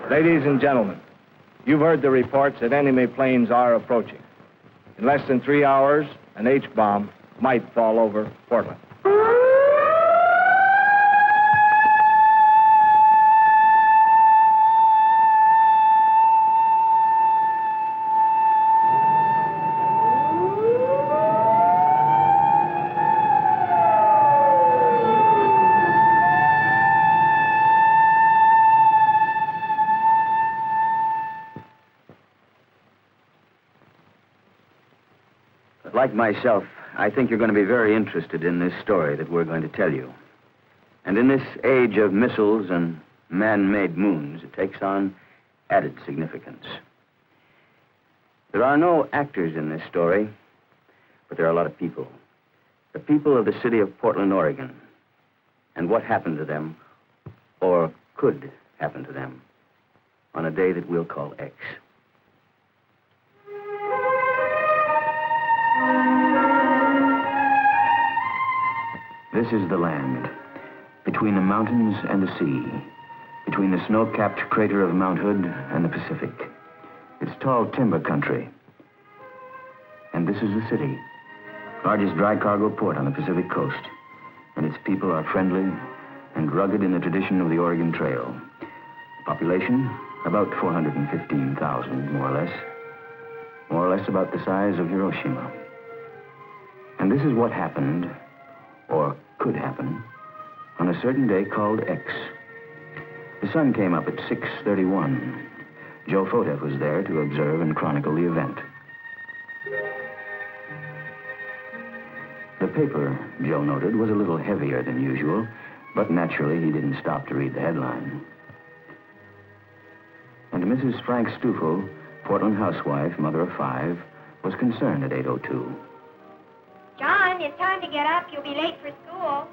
Ladies and gentlemen, you've heard the reports that enemy planes are approaching. In less than 3 hours, an H-bomb might fall over Portland. Like myself, I think you're going to be very interested in this story that we're going to tell you. And in this age of missiles and man-made moons, it takes on added significance. There are no actors in this story, but there are a lot of people. The people of the city of Portland, Oregon, and what happened to them, or could happen to them, on a day that we'll call X. This is the land, between the mountains and the sea, between the snow-capped crater of Mount Hood and the Pacific. It's tall timber country. And this is the city, largest dry cargo port on the Pacific coast. And its people are friendly and rugged in the tradition of the Oregon Trail. Population, about 415,000, more or less about the size of Hiroshima. And this is what happened, or could happen, on a certain day called X. The sun came up at 6:31. Joe Foteff was there to observe and chronicle the event. The paper, Joe noted, was a little heavier than usual, but naturally he didn't stop to read the headline. And Mrs. Frank Stufel, Portland housewife, mother of 5, was concerned at 8:02. John, it's time to get up. You'll be late for school.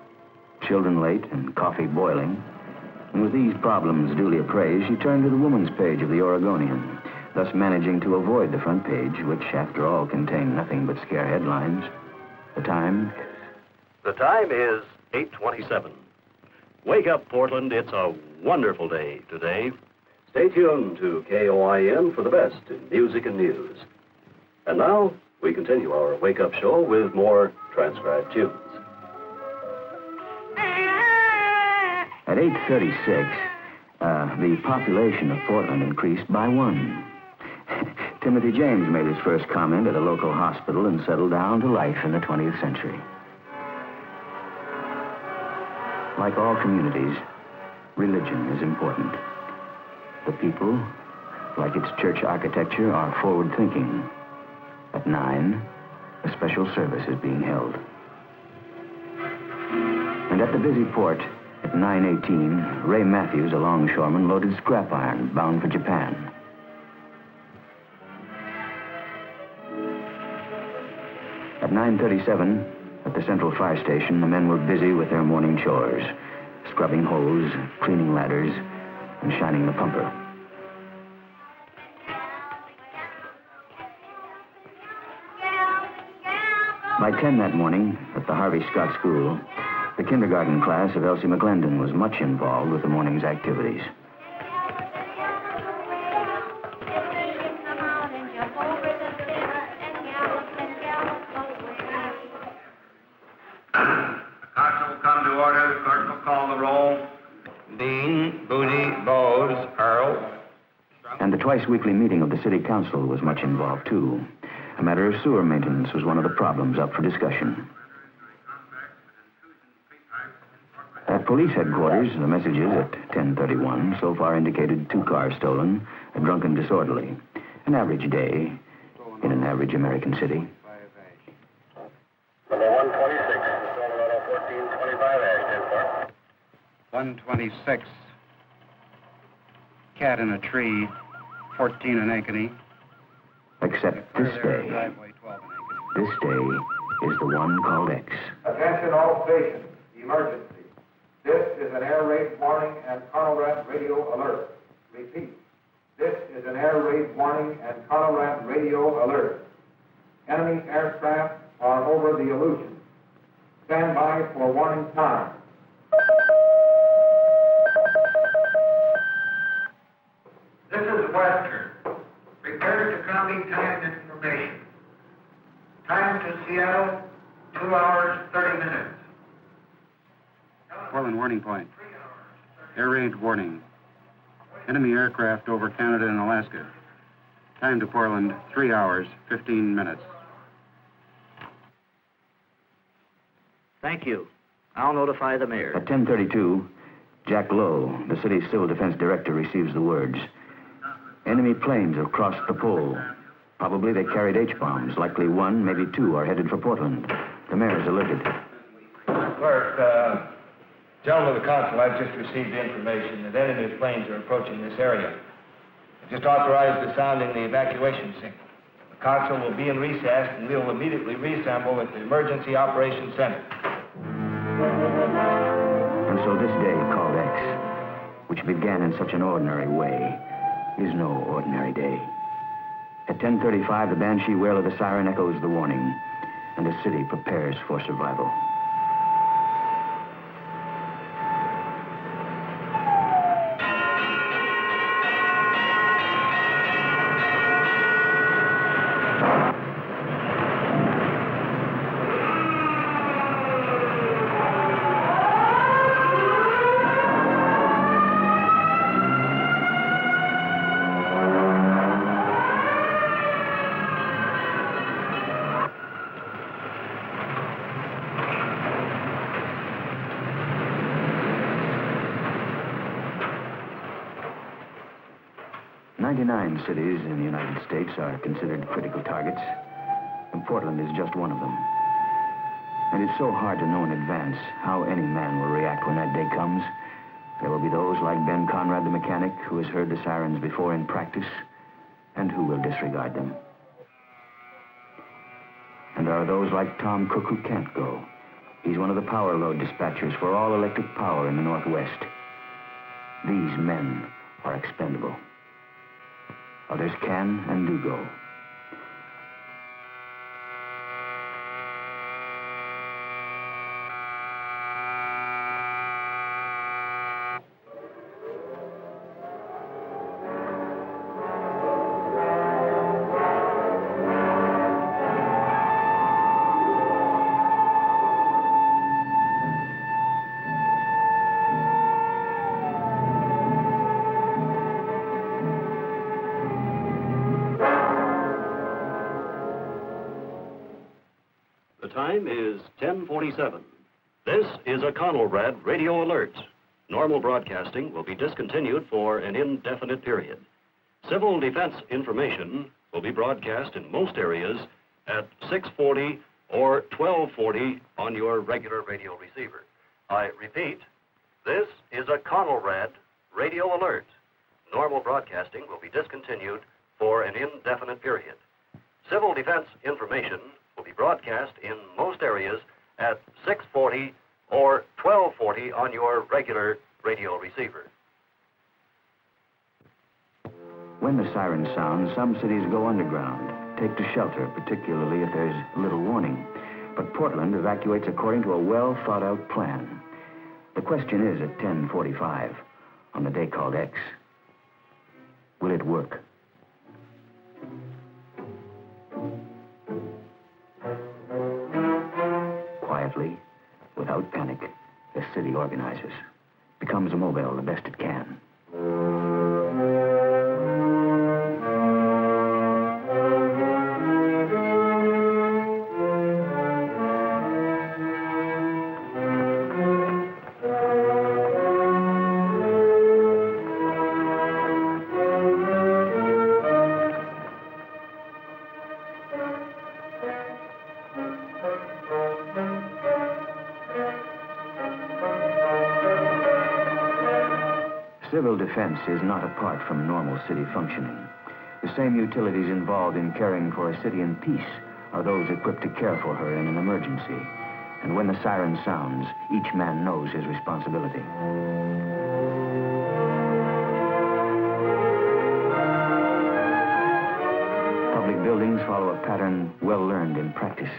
Children late and coffee boiling. And with these problems duly appraised, she turned to the woman's page of the Oregonian, thus managing to avoid the front page, which, after all, contained nothing but scare headlines. The time? The time is 8:27. Wake up, Portland. It's a wonderful day today. Stay tuned to KOIN for the best in music and news. And now, we continue our wake-up show with more transcribed tunes. At 8:36, the population of Portland increased by 1. Timothy James made his first comment at a local hospital and settled down to life in the 20th century. Like all communities, religion is important. The people, like its church architecture, are forward-thinking. At 9, a special service is being held. And at the busy port, at 9:18, Ray Matthews, a longshoreman, loaded scrap iron bound for Japan. At 9:37, at the Central Fire Station, the men were busy with their morning chores, scrubbing hose, cleaning ladders, and shining the pumper. By 10 that morning, at the Harvey Scott School, the kindergarten class of Elsie McGlendon was much involved with the morning's activities. Council will come to order. The clerk will call the roll. Dean, Booty, Bowes, Earl. And the twice-weekly meeting of the city council was much involved, too. A matter of sewer maintenance was one of the problems up for discussion. At police headquarters, the messages at 10:31 so far indicated 2 cars stolen, a drunken disorderly. An average day in an average American city. Number 126, Colorado 1425 Ashton. 126. Cat in a tree, 14 in Ankeny. Except this day. This day is the one called X. Attention all stations. Emergency. This is an air raid warning and Conrad radio alert. Repeat. This is an air raid warning and Conrad radio alert. Enemy aircraft are over the Aleutian. Stand by for warning time. Western. Prepare to copy time information. Time to Seattle, 2 hours, 30 minutes. Portland warning point. Air raid warning. Enemy aircraft over Canada and Alaska. Time to Portland, 3 hours, 15 minutes. Thank you. I'll notify the mayor. At 10:32, Jack Lowe, the city's civil defense director, receives the words. Enemy planes have crossed the pole. Probably they carried H-bombs. Likely one, maybe two, are headed for Portland. The mayor's alerted. Clerk, gentlemen of the council, I've just received the information that enemy planes are approaching this area. I just authorized the sounding the evacuation signal. The council will be in recess, and we will immediately reassemble at the Emergency Operations Center. And so this day, called X, which began in such an ordinary way, is no ordinary day. At 10:35, the banshee wail of the siren echoes the warning, and the city prepares for survival. Nine cities in the United States are considered critical targets, and Portland is just one of them. And it's so hard to know in advance how any man will react when that day comes. There will be those like Ben Conrad, the mechanic, who has heard the sirens before in practice, and who will disregard them. And there are those like Tom Cook who can't go. He's one of the power load dispatchers for all electric power in the Northwest. These men are expendable. Others can and do go. The time is 10:47. This is a Conrad radio alert. Normal broadcasting will be discontinued for an indefinite period. Civil defense information will be broadcast in most areas at 6:40 or 12:40 on your regular radio receiver. I repeat, this is a Conrad radio alert. Normal broadcasting will be discontinued for an indefinite period. Civil defense information will be broadcast in most areas at 6:40 or 12:40 on your regular radio receiver. When the siren sounds, some cities go underground, take to shelter, particularly if there's little warning. But Portland evacuates according to a well-thought-out plan. The question is at 10:45, on the day called X, will it work? Quietly, without panic, the city organizes, becomes mobile the best it can. Civil defense is not apart from normal city functioning. The same utilities involved in caring for a city in peace are those equipped to care for her in an emergency. And when the siren sounds, each man knows his responsibility. Public buildings follow a pattern well learned in practice.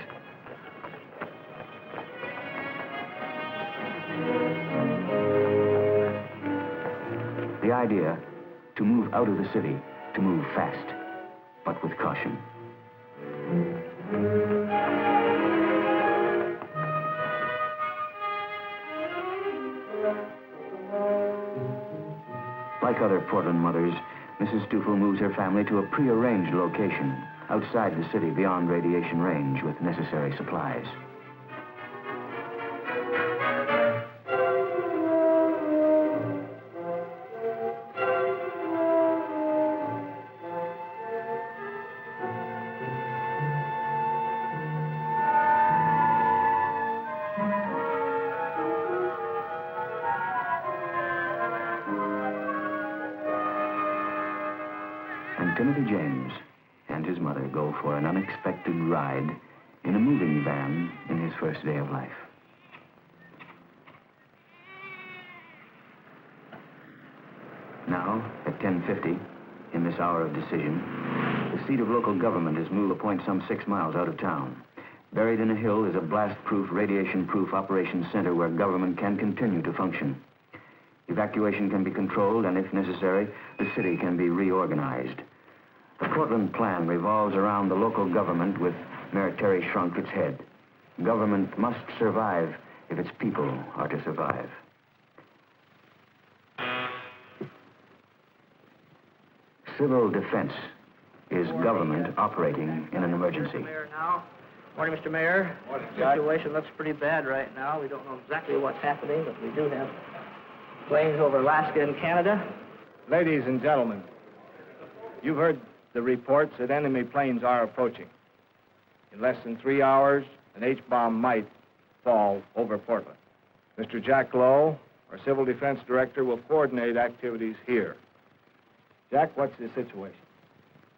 The idea to move out of the city to move fast, but with caution. Like other Portland mothers, Mrs. Stufel moves her family to a prearranged location outside the city beyond radiation range with necessary supplies. Timothy James and his mother go for an unexpected ride in a moving van in his first day of life. Now, at 10:50, in this hour of decision, the seat of local government is moved a point some 6 miles out of town. Buried in a hill is a blast-proof, radiation-proof operations center where government can continue to function. Evacuation can be controlled, and if necessary, the city can be reorganized. The Portland plan revolves around the local government with Mayor Terry Shrunk its head. Government must survive if its people are to survive. Civil defense is government operating in an emergency. Mayor now. Morning, Mr. Mayor. The situation looks pretty bad right now. We don't know exactly what's happening, but we do have planes over Alaska and Canada. Ladies and gentlemen, you've heard the reports that enemy planes are approaching. In less than 3 hours, an H-bomb might fall over Portland. Mr. Jack Lowe, our Civil Defense Director, will coordinate activities here. Jack, what's the situation?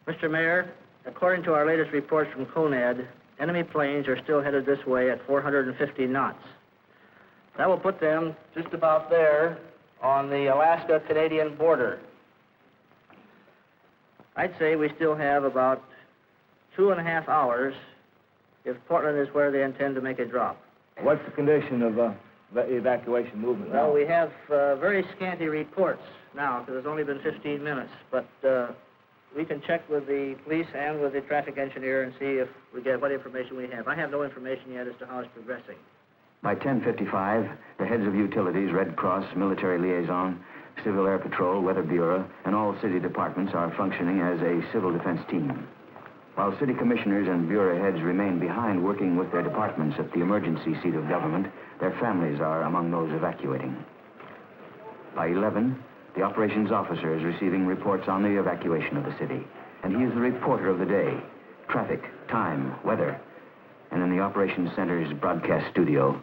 Mr. Mayor, according to our latest reports from CONAD, enemy planes are still headed this way at 450 knots. That will put them just about there on the Alaska-Canadian border. I'd say we still have about 2.5 hours if Portland is where they intend to make a drop. What's the condition of the evacuation movement now? Well, we have very scanty reports now, because it's only been 15 minutes. But we can check with the police and with the traffic engineer and see if we get what information we have. I have no information yet as to how it's progressing. By 10:55, the heads of utilities, Red Cross, military liaison, Civil Air Patrol, Weather Bureau, and all city departments are functioning as a civil defense team. While city commissioners and bureau heads remain behind working with their departments at the emergency seat of government, their families are among those evacuating. By 11, the operations officer is receiving reports on the evacuation of the city, and he is the reporter of the day, traffic, time, weather. And in the operations center's broadcast studio,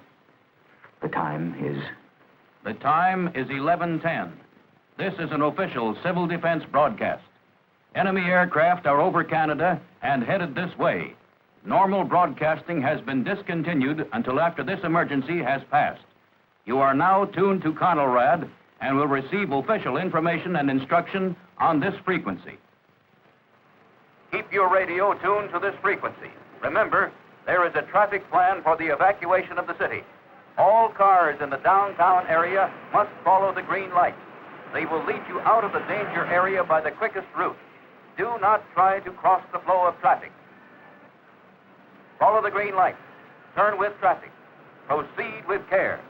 the time is... The time is 11:10. This is an official civil defense broadcast. Enemy aircraft are over Canada and headed this way. Normal broadcasting has been discontinued until after this emergency has passed. You are now tuned to Conelrad and will receive official information and instruction on this frequency. Keep your radio tuned to this frequency. Remember, there is a traffic plan for the evacuation of the city. All cars in the downtown area must follow the green lights. They will lead you out of the danger area by the quickest route. Do not try to cross the flow of traffic. Follow the green lights. Turn with traffic. Proceed with care.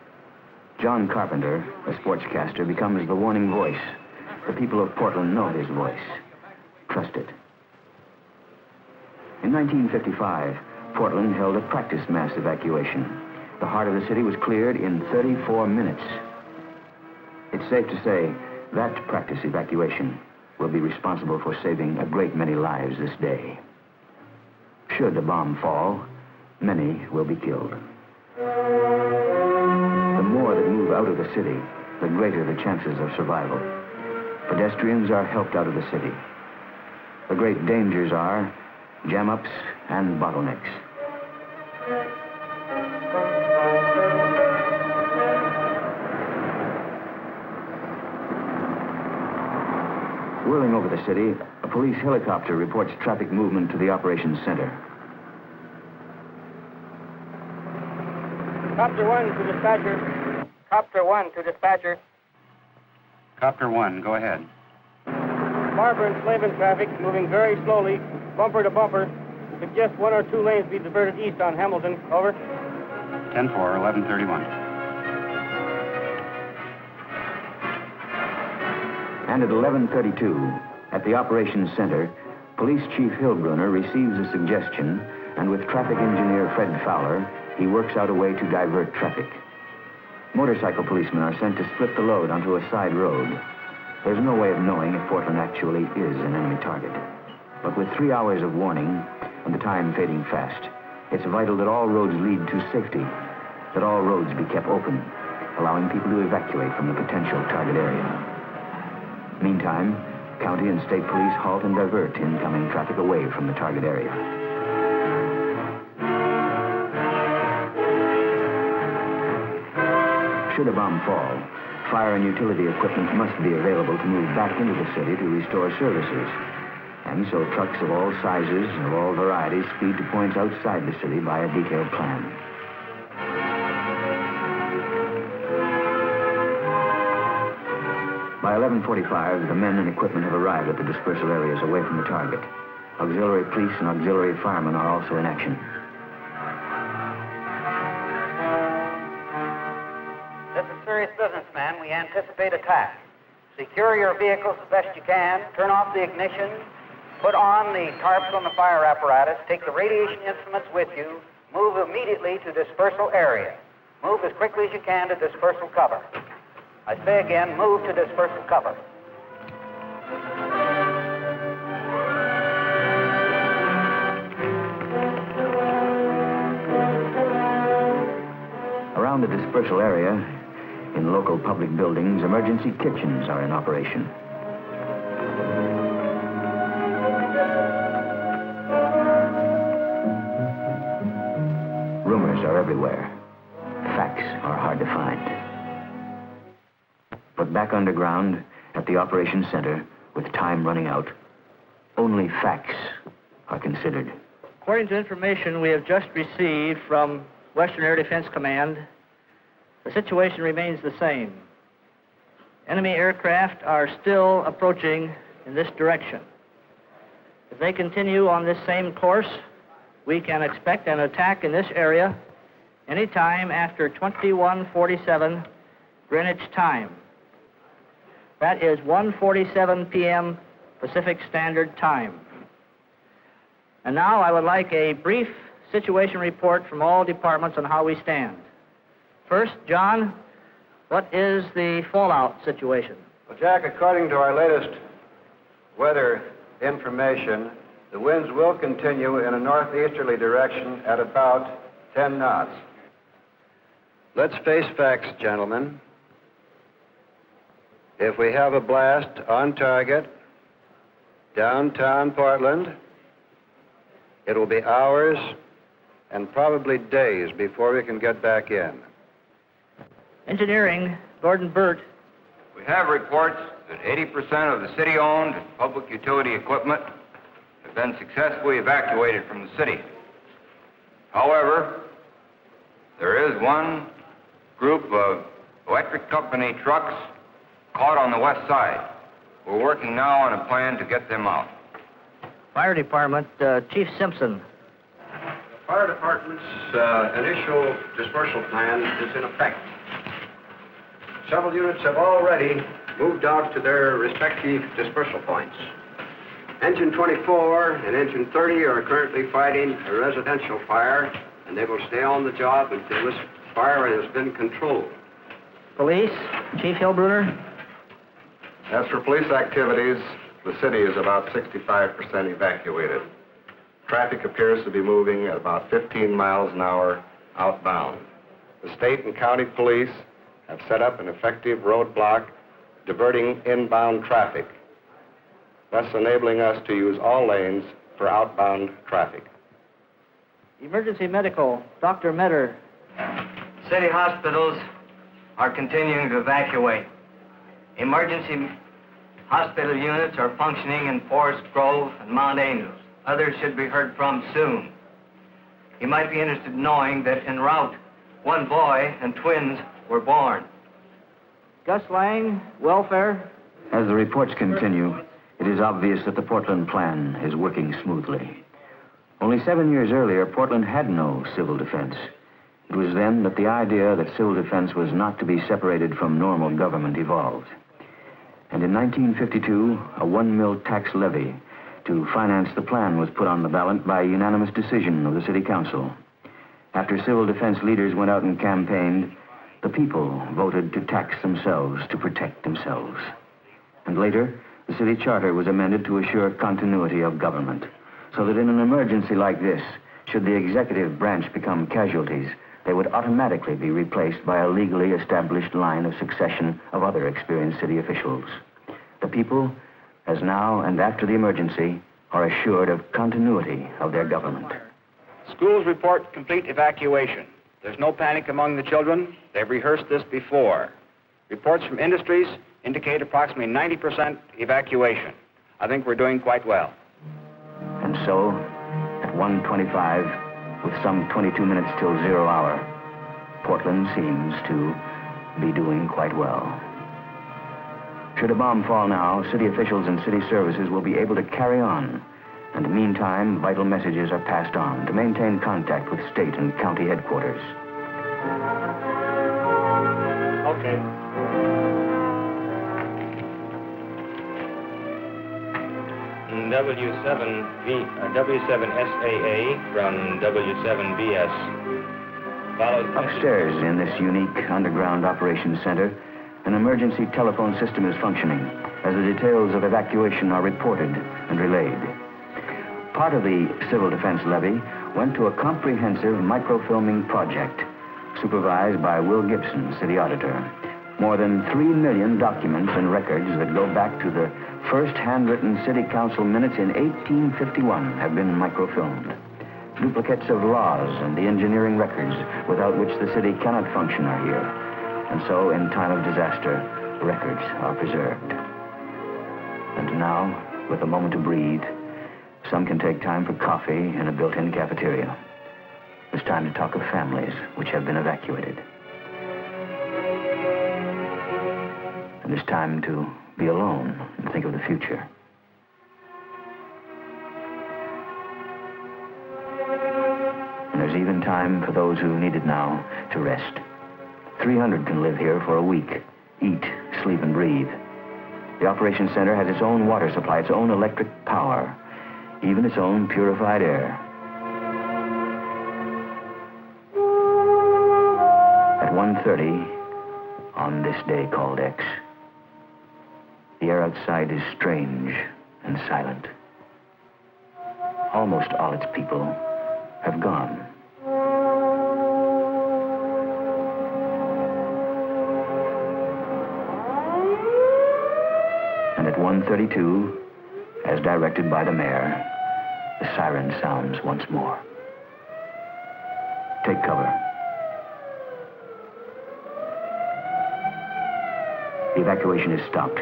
John Carpenter, a sportscaster, becomes the warning voice. The people of Portland know his voice. Trust it. In 1955, Portland held a practice mass evacuation. The heart of the city was cleared in 34 minutes. It's safe to say that practice evacuation will be responsible for saving a great many lives this day. Should a bomb fall, many will be killed. The more that move out of the city, the greater the chances of survival. Pedestrians are helped out of the city. The great dangers are jam-ups and bottlenecks. Whirling over the city, a police helicopter reports traffic movement to the operations center. Copter 1 to dispatcher. Copter 1 to dispatcher. Copter 1, go ahead. Barber and Slavin traffic moving very slowly, bumper to bumper. Suggest 1 or 2 lanes be diverted east on Hamilton. Over. 10-4, 11:31. And at 11:32, at the operations center, Police Chief Hillbrunner receives a suggestion, and with traffic engineer Fred Fowler, he works out a way to divert traffic. Motorcycle policemen are sent to split the load onto a side road. There's no way of knowing if Portland actually is an enemy target. But with 3 hours of warning and the time fading fast, it's vital that all roads lead to safety, that all roads be kept open, allowing people to evacuate from the potential target area. Meantime, county and state police halt and divert incoming traffic away from the target area. Should a bomb fall, fire and utility equipment must be available to move back into the city to restore services. And so trucks of all sizes and of all varieties speed to points outside the city by a detailed plan. By 11:45, the men and equipment have arrived at the dispersal areas away from the target. Auxiliary police and auxiliary firemen are also in action. This is serious business, man. We anticipate attack. Secure your vehicles as best you can. Turn off the ignition. Put on the tarps on the fire apparatus. Take the radiation instruments with you. Move immediately to dispersal area. Move as quickly as you can to dispersal cover. I say again, move to dispersal cover. Around the dispersal area, in local public buildings, emergency kitchens are in operation. Rumors are everywhere. Facts are hard to find. But back underground, at the operations center, with time running out, only facts are considered. According to information we have just received from Western Air Defense Command, the situation remains the same. Enemy aircraft are still approaching in this direction. If they continue on this same course, we can expect an attack in this area anytime after 21:47 Greenwich time. That is 1:47 p.m. Pacific Standard Time. And now I would like a brief situation report from all departments on how we stand. First, John, what is the fallout situation? Well, Jack, according to our latest weather information, the winds will continue in a northeasterly direction at about 10 knots. Let's face facts, gentlemen. If we have a blast on target, downtown Portland, it will be hours and probably days before we can get back in. Engineering, Gordon Burt. We have reports that 80% of the city-owned public utility equipment have been successfully evacuated from the city. However, there is one group of electric company trucks caught on the west side. We're working now on a plan to get them out. Fire Department, Chief Simpson. The fire department's initial dispersal plan is in effect. Several units have already moved out to their respective dispersal points. Engine 24 and Engine 30 are currently fighting a residential fire, and they will stay on the job until this fire has been controlled. Police, Chief Hillbrunner. As for police activities, the city is about 65% evacuated. Traffic appears to be moving at about 15 miles an hour outbound. The state and county police have set up an effective roadblock diverting inbound traffic, thus enabling us to use all lanes for outbound traffic. Emergency medical, Dr. Metter. City hospitals are continuing to evacuate. Emergency hospital units are functioning in Forest Grove and Mount Angels. Others should be heard from soon. You might be interested in knowing that en route, one boy and twins were born. Gus Lang, welfare. As the reports continue, it is obvious that the Portland plan is working smoothly. Only 7 years earlier, Portland had no civil defense. It was then that the idea that civil defense was not to be separated from normal government evolved. And in 1952, a 1 mil tax levy to finance the plan was put on the ballot by unanimous decision of the City Council. After civil defense leaders went out and campaigned, the people voted to tax themselves to protect themselves. And later, the city charter was amended to assure continuity of government, so that in an emergency like this, should the executive branch become casualties, they would automatically be replaced by a legally established line of succession of other experienced city officials. The people, as now and after the emergency, are assured of continuity of their government. Schools report complete evacuation. There's no panic among the children. They've rehearsed this before. Reports from industries indicate approximately 90% evacuation. I think we're doing quite well. And so, at 1:25, with some 22 minutes till 0 hour, Portland seems to be doing quite well. Should a bomb fall now, city officials and city services will be able to carry on. And meantime, vital messages are passed on to maintain contact with state and county headquarters. Okay. W7SAA from W7BS. Follows. Upstairs in this unique underground operations center, an emergency telephone system is functioning as the details of evacuation are reported and relayed. Part of the civil defense levy went to a comprehensive microfilming project supervised by Will Gibson, city auditor. More than 3 million documents and records that go back to the first handwritten city council minutes in 1851 have been microfilmed. Duplicates of laws and the engineering records without which the city cannot function are here. And so, in time of disaster, records are preserved. And now, with a moment to breathe, some can take time for coffee in a built-in cafeteria. It's time to talk of families which have been evacuated. And it's time to be alone and think of the future. And there's even time for those who need it now to rest. 300 can live here for a week, eat, sleep, and breathe. The operations center has its own water supply, its own electric power, even its own purified air. At 1:30, on this day called X, the air outside is strange and silent. Almost all its people have gone. And at 1:32, as directed by the mayor, the siren sounds once more. Take cover. The evacuation is stopped,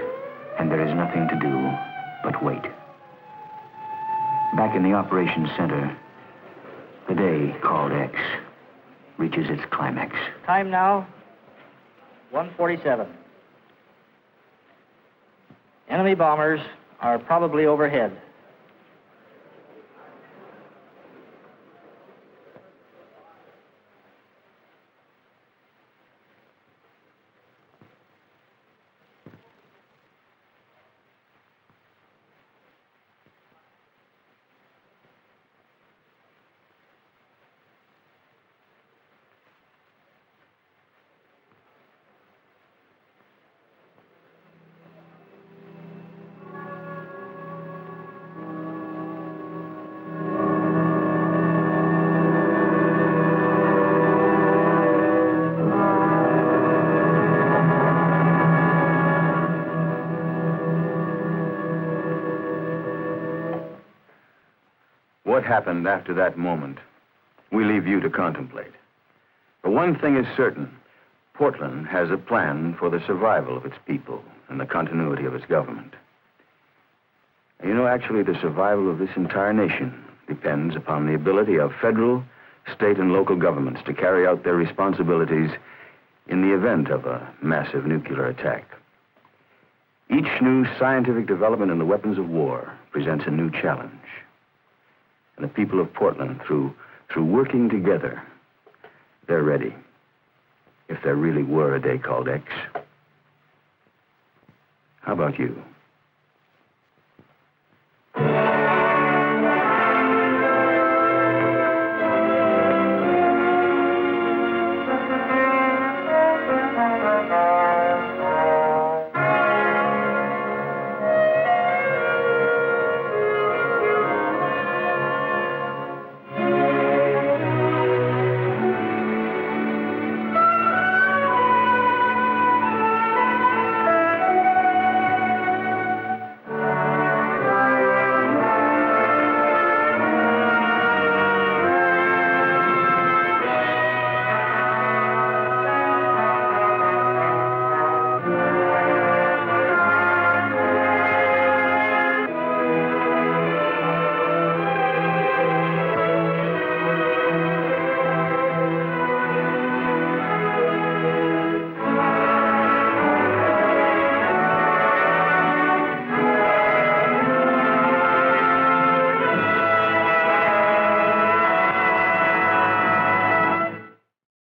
and there is nothing to do but wait. Back in the operations center, the day called X reaches its climax. Time now, 1:47. Enemy bombers are probably overhead. What happened after that moment, we leave you to contemplate. But one thing is certain, Portland has a plan for the survival of its people and the continuity of its government. And you know, actually, the survival of this entire nation depends upon the ability of federal, state, and local governments to carry out their responsibilities in the event of a massive nuclear attack. Each new scientific development in the weapons of war presents a new challenge. And the people of Portland, through working together, they're ready. If there really were a day called X. How about you?